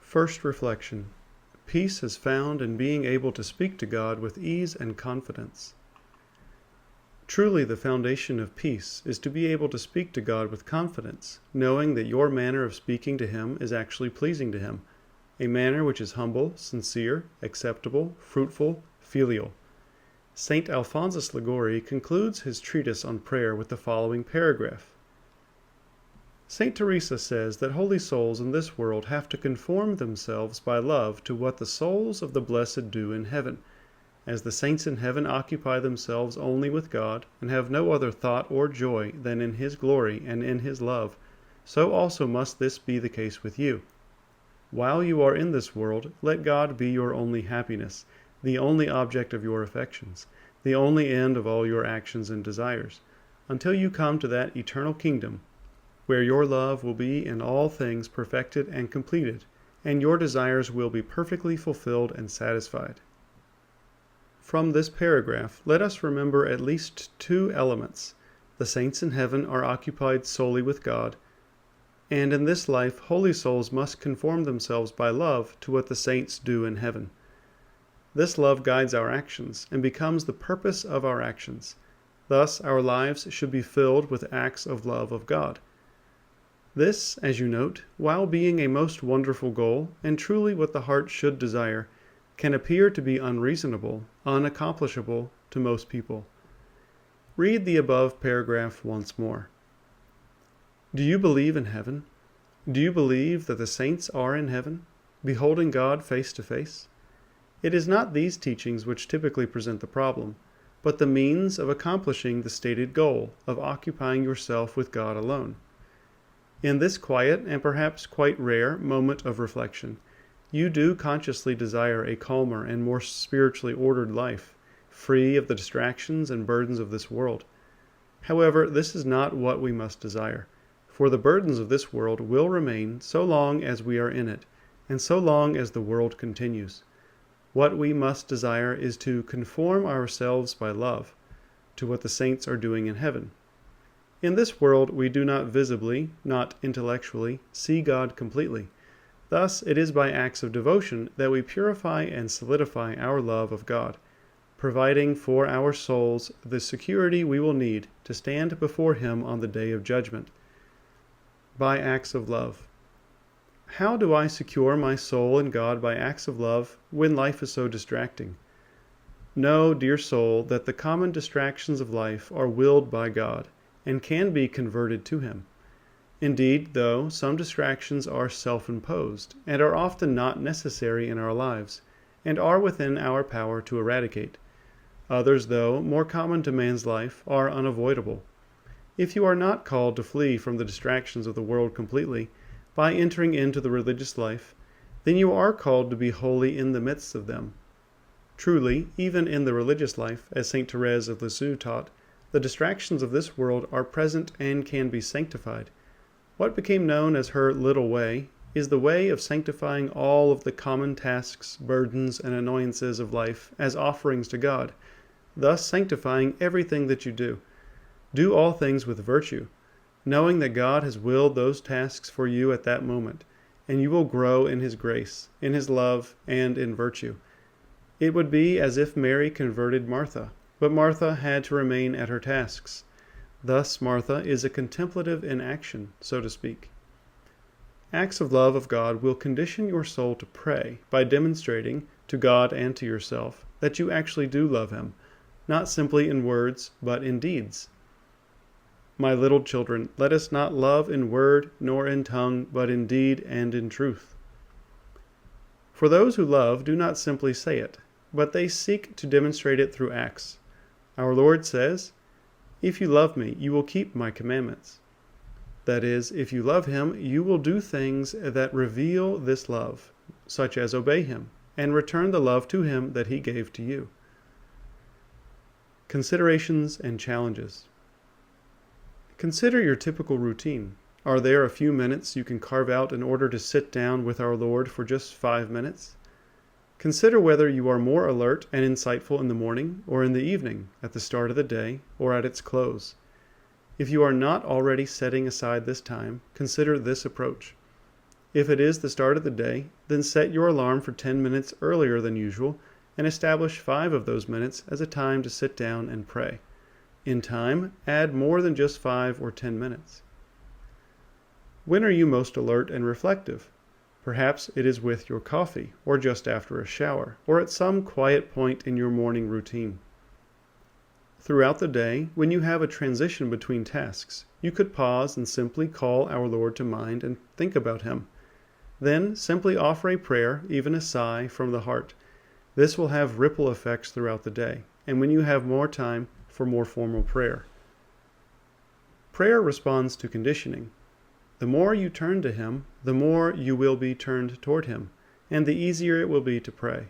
First reflection. Peace is found in being able to speak to God with ease and confidence. Truly, the foundation of peace is to be able to speak to God with confidence, knowing that your manner of speaking to Him is actually pleasing to Him, a manner which is humble, sincere, acceptable, fruitful, filial. St. Alphonsus Liguori concludes his treatise on prayer with the following paragraph. St. Teresa says that holy souls in this world have to conform themselves by love to what the souls of the blessed do in heaven. As the saints in heaven occupy themselves only with God, and have no other thought or joy than in His glory and in His love, so also must this be the case with you. While you are in this world, let God be your only happiness, the only object of your affections, the only end of all your actions and desires, until you come to that eternal kingdom, where your love will be in all things perfected and completed, and your desires will be perfectly fulfilled and satisfied. From this paragraph, let us remember at least two elements. The saints in heaven are occupied solely with God, and in this life holy souls must conform themselves by love to what the saints do in heaven. This love guides our actions and becomes the purpose of our actions. Thus, our lives should be filled with acts of love of God. This, as you note, while being a most wonderful goal, and truly what the heart should desire, can appear to be unreasonable, unaccomplishable to most people. Read the above paragraph once more. Do you believe in heaven? Do you believe that the saints are in heaven, beholding God face to face? It is not these teachings which typically present the problem, but the means of accomplishing the stated goal of occupying yourself with God alone. In this quiet and perhaps quite rare moment of reflection, you do consciously desire a calmer and more spiritually ordered life, free of the distractions and burdens of this world. However, this is not what we must desire, for the burdens of this world will remain so long as we are in it, and so long as the world continues. What we must desire is to conform ourselves by love to what the saints are doing in heaven. In this world we do not visibly, not intellectually, see God completely. Thus, it is by acts of devotion that we purify and solidify our love of God, providing for our souls the security we will need to stand before Him on the day of judgment. By acts of love. How do I secure my soul in God by acts of love when life is so distracting? Know, dear soul, that the common distractions of life are willed by God and can be converted to Him. Indeed, though, some distractions are self-imposed and are often not necessary in our lives, and are within our power to eradicate. Others, though more common to man's life, are unavoidable. If you are not called to flee from the distractions of the world completely, by entering into the religious life, then you are called to be holy in the midst of them. Truly, even in the religious life, as St. Therese of Lisieux taught, the distractions of this world are present and can be sanctified. What became known as her little way is the way of sanctifying all of the common tasks, burdens, and annoyances of life as offerings to God, thus sanctifying everything that you do. Do all things with virtue, knowing that God has willed those tasks for you at that moment, and you will grow in His grace, in His love, and in virtue. It would be as if Mary converted Martha, but Martha had to remain at her tasks. Thus, Martha is a contemplative in action, so to speak. Acts of love of God will condition your soul to pray by demonstrating, to God and to yourself, that you actually do love Him, not simply in words, but in deeds. My little children, let us not love in word nor in tongue, but in deed and in truth. For those who love do not simply say it, but they seek to demonstrate it through acts. Our Lord says, "If you love me, you will keep my commandments." That is, if you love Him, you will do things that reveal this love, such as obey Him, and return the love to Him that He gave to you. Considerations and challenges. Consider your typical routine. Are there a few minutes you can carve out in order to sit down with our Lord for just 5 minutes? Consider whether you are more alert and insightful in the morning or in the evening, at the start of the day or at its close. If you are not already setting aside this time, consider this approach. If it is the start of the day, then set your alarm for 10 minutes earlier than usual and establish 5 of those minutes as a time to sit down and pray. In time, add more than just 5 or 10 minutes. When are you most alert and reflective? Perhaps it is with your coffee, or just after a shower, or at some quiet point in your morning routine. Throughout the day, when you have a transition between tasks, you could pause and simply call our Lord to mind and think about Him. Then simply offer a prayer, even a sigh, from the heart. This will have ripple effects throughout the day, and when you have more time for more formal prayer. Prayer responds to conditioning. The more you turn to Him, the more you will be turned toward Him, and the easier it will be to pray.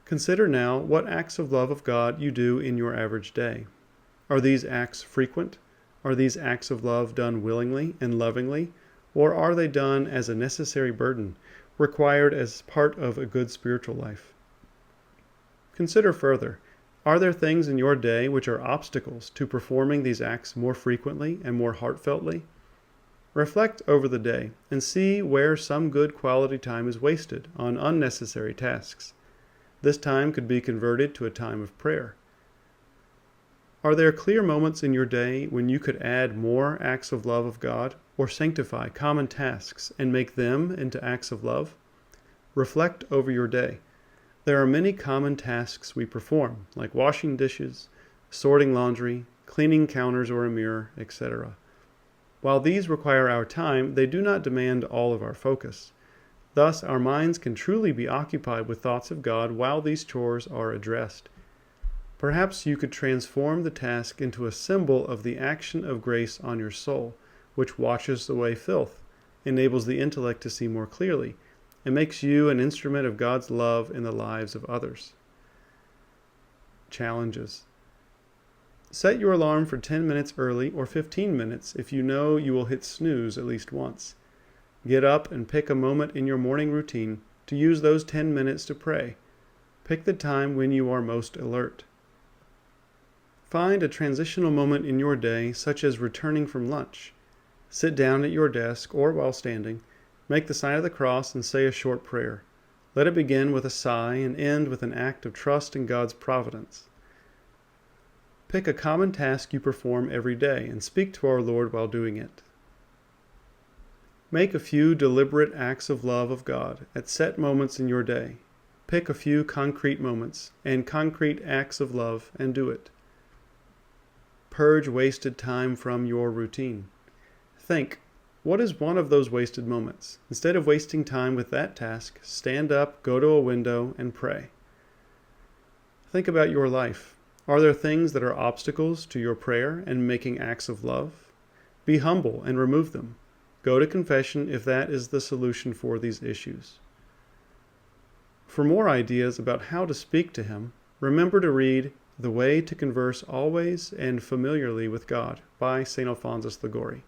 Consider now what acts of love of God you do in your average day. Are these acts frequent? Are these acts of love done willingly and lovingly, or are they done as a necessary burden, required as part of a good spiritual life? Consider further, are there things in your day which are obstacles to performing these acts more frequently and more heartfeltly? Reflect over the day and see where some good quality time is wasted on unnecessary tasks. This time could be converted to a time of prayer. Are there clear moments in your day when you could add more acts of love of God, or sanctify common tasks and make them into acts of love? Reflect over your day. There are many common tasks we perform, like washing dishes, sorting laundry, cleaning counters or a mirror, etc. While these require our time, they do not demand all of our focus. Thus, our minds can truly be occupied with thoughts of God while these chores are addressed. Perhaps you could transform the task into a symbol of the action of grace on your soul, which washes away filth, enables the intellect to see more clearly, and makes you an instrument of God's love in the lives of others. Challenges. Set your alarm for 10 minutes early or 15 minutes if you know you will hit snooze at least once. Get up and pick a moment in your morning routine to use those 10 minutes to pray. Pick the time when you are most alert. Find a transitional moment in your day, such as returning from lunch. Sit down at your desk or while standing, make the sign of the cross and say a short prayer. Let it begin with a sigh and end with an act of trust in God's providence. Pick a common task you perform every day and speak to our Lord while doing it. Make a few deliberate acts of love of God at set moments in your day. Pick a few concrete moments and concrete acts of love and do it. Purge wasted time from your routine. Think, what is one of those wasted moments? Instead of wasting time with that task, stand up, go to a window, and pray. Think about your life. Are there things that are obstacles to your prayer and making acts of love? Be humble and remove them. Go to confession if that is the solution for these issues. For more ideas about how to speak to Him, remember to read The Way to Converse Always and Familiarly with God by St. Alphonsus Liguori.